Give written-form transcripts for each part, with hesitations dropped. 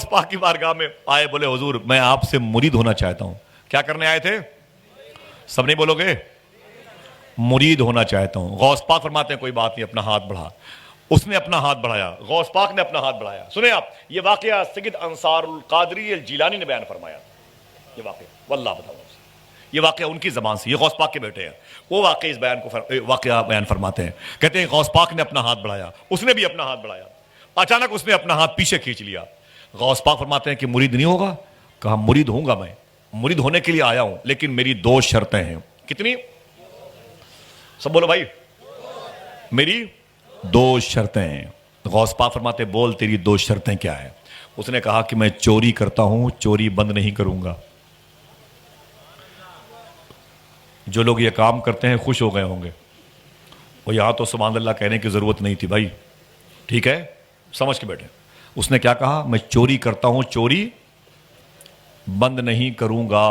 غوث پاک کی بارگاہ میں آئے, بولے حضور میں آپ سے مرید ہونا چاہتا ہوں. کیا کرنے آئے تھے؟ سب نہیں بولو گے؟ مرید ہونا چاہتا ہوں. غوث پاک فرماتے ہیں کوئی بات نہیں, اپنا ہاتھ بڑھا. اس نے اپنا ہاتھ بڑھایا, غوث پاک نے اپنا ہاتھ بڑھایا. سنیں آپ, یہ واقعہ سید انصار القادری الجیلانی نے بیان فرمایا. یہ واقعہ واللہ بتاؤ, یہ واقعہ ان کی زبان سے, یہ غوث پاک کے بیٹے ہیں, وہ واقعہ اس بیان کو واقعہ بیان فرماتے ہیں. کہتے ہیں غوث پاک نے اپنا ہاتھ بڑھایا, اس نے بھی اپنا ہاتھ بڑھایا. اچانک اس نے اپنا ہاتھ پیچھے کھینچ لیا. غوث پاک فرماتے ہیں کہ مرید نہیں ہوگا؟ کہا مرید ہوں گا, میں مرید ہونے کے لیے آیا ہوں, لیکن میری 2 شرطیں ہیں. کتنی؟ سب بولو بھائی. میری 2 شرطیں ہیں. غوث پاک فرماتے ہیں بول تیری 2 شرطیں کیا ہیں؟ اس نے کہا کہ میں چوری کرتا ہوں, چوری بند نہیں کروں گا. جو لوگ یہ کام کرتے ہیں خوش ہو گئے ہوں گے, وہ یہاں تو سبحان اللہ کہنے کی ضرورت نہیں تھی بھائی, ٹھیک ہے سمجھ کے بیٹھے. اس نے کیا کہا؟ میں چوری کرتا ہوں, چوری بند نہیں کروں گا.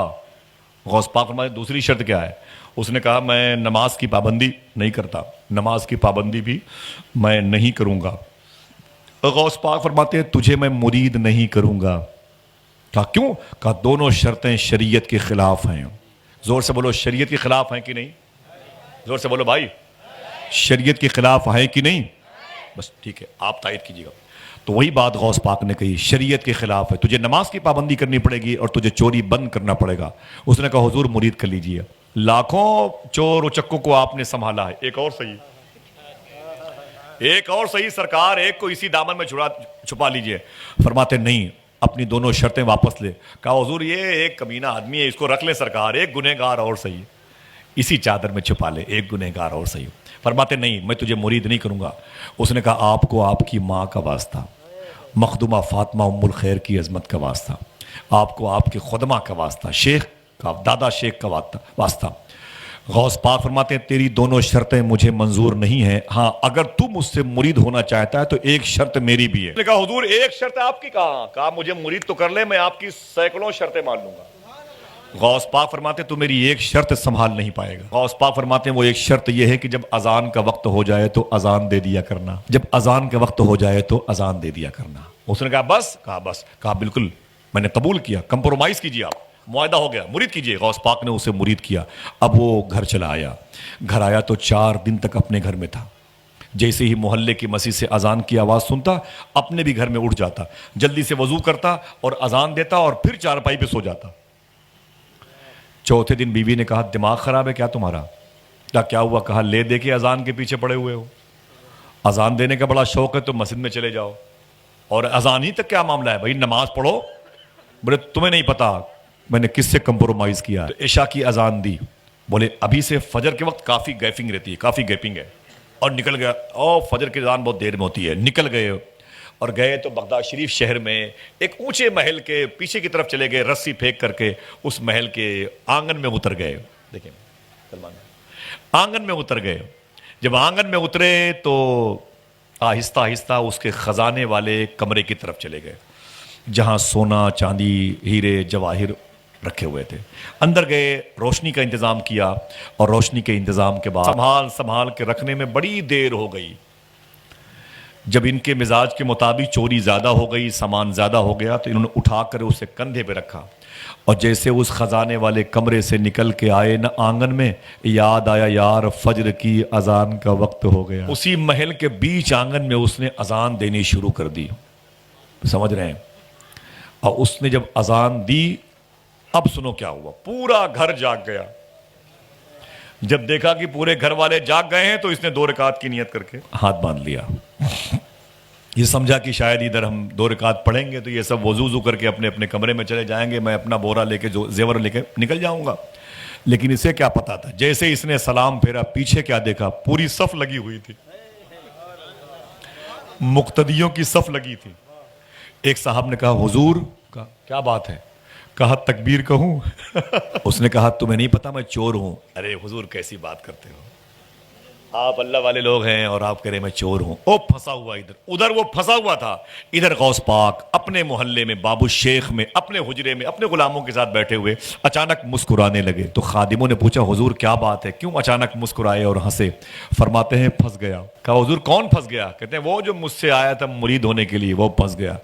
غوث پاک فرماتے ہیں دوسری شرط کیا ہے؟ اس نے کہا میں نماز کی پابندی نہیں کرتا, نماز کی پابندی بھی میں نہیں کروں گا. غوث پاک فرماتے ہیں تجھے میں مرید نہیں کروں گا. کہا کیوں؟ کہا دونوں شرطیں شریعت کے خلاف ہیں. زور سے بولو شریعت کے خلاف ہیں کہ نہیں؟ زور سے بولو بھائی, شریعت کے خلاف ہیں کہ نہیں؟ بس ٹھیک ہے, آپ تائید کیجیے گا. تو وہی بات غوث پاک نے کہی, شریعت کے خلاف ہے, تجھے نماز کی پابندی کرنی پڑے گی اور تجھے چوری بند کرنا پڑے گا. اس نے کہا حضور مرید کر لیجئے. لاکھوں چور و چکوں کو آپ نے سنبھالا ہے, ایک اور صحیح, ایک اور صحیح سرکار, ایک کو اسی دامن میں چھپا لیجئے. فرماتے نہیں, اپنی دونوں شرطیں واپس لے. کہا حضور یہ ایک کمینہ آدمی ہے, اس کو رکھ لیں سرکار, ایک گنہگار اور صحیح, اسی چادر میں چھپا لے, ایک گنہگار اور صحیح. فرماتے نہیں میں تجھے مرید نہیں کروں گا. اس نے کہا آپ کو آپ کی ماں کا واسطہ, مخدومہ فاطمہ ام الخیر کی عظمت کا واسطہ, آپ کو آپ کے خدمہ کا واسطہ, شیخ کا, دادا شیخ کا واسطہ. غوث پاک فرماتے ہیں تیری دونوں شرطیں مجھے منظور نہیں ہیں, ہاں اگر تو مجھ سے مرید ہونا چاہتا ہے تو ایک شرط میری بھی ہے. نے کہا حضور ایک شرط آپ کی کہاں؟ کہا مجھے مرید تو کر لے, میں آپ کی سینکڑوں شرطیں مان لوں گا. غوث پاک فرماتے ہیں تو میری ایک شرط سنبھال نہیں پائے گا. غوث پاک فرماتے ہیں وہ ایک شرط یہ ہے کہ جب اذان کا وقت ہو جائے تو اذان دے دیا کرنا, جب اذان کا وقت ہو جائے تو اذان دے دیا کرنا. اس نے کہا بس؟ کہا بس. کہا بالکل میں نے قبول کیا, کمپرومائز کیجیے, آپ معاہدہ ہو گیا, مرید کیجیے. غوث پاک نے اسے مرید کیا. اب وہ گھر چلا آیا. گھر آیا تو 4 دن تک اپنے گھر میں تھا. جیسے ہی محلے کی مسجد سے اذان کی آواز سنتا اپنے بھی گھر میں اٹھ جاتا, جلدی سے وضو کرتا اور اذان دیتا اور پھر چارپائی پہ سو جاتا. چوتھے دن بیوی نے کہا دماغ خراب ہے کیا تمہارا؟ کیا ہوا؟ کہا لے دے کے اذان کے پیچھے پڑے ہوئے ہو, اذان دینے کا بڑا شوق ہے تو مسجد میں چلے جاؤ, اور اذان ہی تک کیا معاملہ ہے بھائی, نماز پڑھو. بولے تمہیں نہیں پتا میں نے کس سے کمپرومائز کیا. تو عشاء کی اذان دی, بولے ابھی سے فجر کے وقت کافی گیپنگ رہتی ہے, کافی گیپنگ ہے, اور نکل گیا. او فجر کی اذان بہت دیر میں ہوتی ہے. نکل گئے اور گئے تو بغداد شریف شہر میں ایک اونچے محل کے پیچھے کی طرف چلے گئے, رسی پھینک کر کے اس محل کے آنگن میں اتر گئے. دیکھیں سلمان, آنگن میں اتر گئے. جب آنگن میں اترے تو آہستہ آہستہ اس کے خزانے والے کمرے کی طرف چلے گئے جہاں سونا چاندی ہیرے جواہر رکھے ہوئے تھے. اندر گئے, روشنی کا انتظام کیا, اور روشنی کے انتظام کے بعد سنبھال کے رکھنے میں بڑی دیر ہو گئی. جب ان کے مزاج کے مطابق چوری زیادہ ہو گئی, سامان زیادہ ہو گیا, تو انہوں نے اٹھا کر اسے کندھے پہ رکھا, اور جیسے اس خزانے والے کمرے سے نکل کے آئے نا آنگن میں, یاد آیا یار فجر کی اذان کا وقت ہو گیا. اسی محل کے بیچ آنگن میں اس نے اذان دینی شروع کر دی. سمجھ رہے ہیں؟ اور اس نے جب اذان دی, اب سنو کیا ہوا, پورا گھر جاگ گیا. جب دیکھا کہ پورے گھر والے جاگ گئے ہیں تو اس نے 2 رکعت کی نیت کر کے ہاتھ باندھ لیا. یہ سمجھا کہ شاید ادھر ہم 2 رکعت پڑھیں گے تو یہ سب وضو کر کے اپنے اپنے کمرے میں چلے جائیں گے, میں اپنا بورا لے کے زیور لے کے نکل جاؤں گا. لیکن اسے کیا پتا تھا, جیسے اس نے سلام پھیرا پیچھے کیا دیکھا, پوری صف لگی ہوئی تھی, مقتدیوں کی صف لگی تھی. ایک صاحب نے کہا حضور کیا بات ہے؟ کہا تکبیر کہوں؟ اس نے کہا تمہیں نہیں پتا میں چور ہوں. ارے حضور کیسی بات کرتے ہو, آپ اللہ والے لوگ ہیں اور آپ کہہ رہے میں چور ہوں. او پھنسا ہوا ادھر وہ پھنسا ہوا تھا. ادھر غوث پاک اپنے محلے میں بابو شیخ میں اپنے حجرے میں اپنے غلاموں کے ساتھ بیٹھے ہوئے اچانک مسکرانے لگے. تو خادموں نے پوچھا حضور کیا بات ہے, کیوں اچانک مسکرائے اور ہنسے؟ فرماتے ہیں پھنس گیا. کہا حضور کون پھنس گیا؟ کہتے ہیں وہ جو مجھ سے آیا تھا مرید ہونے کے لیے, وہ پھنس گیا.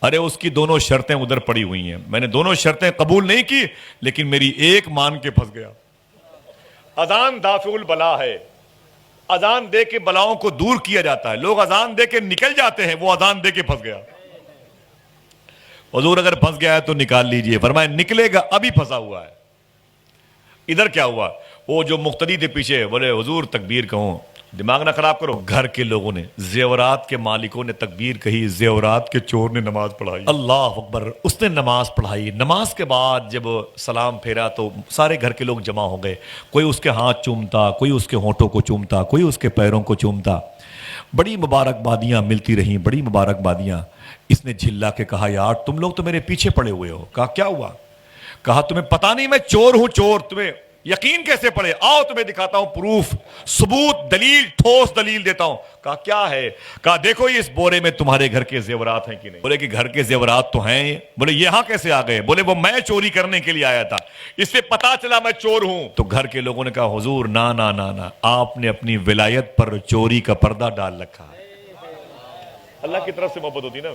ارے اس کی دونوں شرطیں ادھر پڑی ہوئی ہیں، میں نے دونوں شرطیں قبول نہیں کی لیکن میری ایک مان کے پھنس گیا۔ اذان دافع البلا ہے، اذان دے کے بلاؤں کو دور کیا جاتا ہے، لوگ اذان دے کے نکل جاتے ہیں، وہ اذان دے کے پھنس گیا۔ حضور اگر پھنس گیا ہے تو نکال لیجئے، فرمایا نکلے گا ابھی پھنسا ہوا ہے۔ ادھر کیا ہوا، وہ جو مقتدی تھے پیچھے بولے حضور تکبیر کہوں، دماغ نہ خراب کرو، گھر کے لوگوں نے، زیورات کے مالکوں نے تکبیر کہی، زیورات کے چور نے نماز پڑھائی، اللہ اکبر، اس نے نماز پڑھائی۔ نماز کے بعد جب سلام پھیرا تو سارے گھر کے لوگ جمع ہو گئے، کوئی اس کے ہاتھ چومتا، کوئی اس کے ہونٹوں کو چومتا، کوئی اس کے پیروں کو چومتا، بڑی مبارکبادیاں ملتی رہیں، بڑی مبارکبادیاں۔ اس نے جھلا کے کہا یار تم لوگ تو میرے پیچھے پڑے ہوئے ہو۔ کہا کیا ہوا؟ کہا تمہیں پتا نہیں میں چور ہوں، چور، تمہیں یقین کیسے پڑے؟ آؤ تمہیں دکھاتا ہوں پروف، ثبوت، دلیل، ٹھوس دلیل دیتا ہوں۔ کہا کیا ہے؟ کہا دیکھو اس بورے میں تمہارے گھر کے زیورات ہیں کہ نہیں؟ بولے کہ گھر کے زیورات تو ہیں۔ بولے یہاں کیسے آ گئے؟ بولے وہ میں چوری کرنے کے لیے آیا تھا، اس سے پتا چلا میں چور ہوں۔ تو گھر کے لوگوں نے کہا حضور نا نا نا نا، آپ نے اپنی ولایت پر چوری کا پردہ ڈال رکھا ہے۔ اللہ کی طرف سے محبت ہوتی نا۔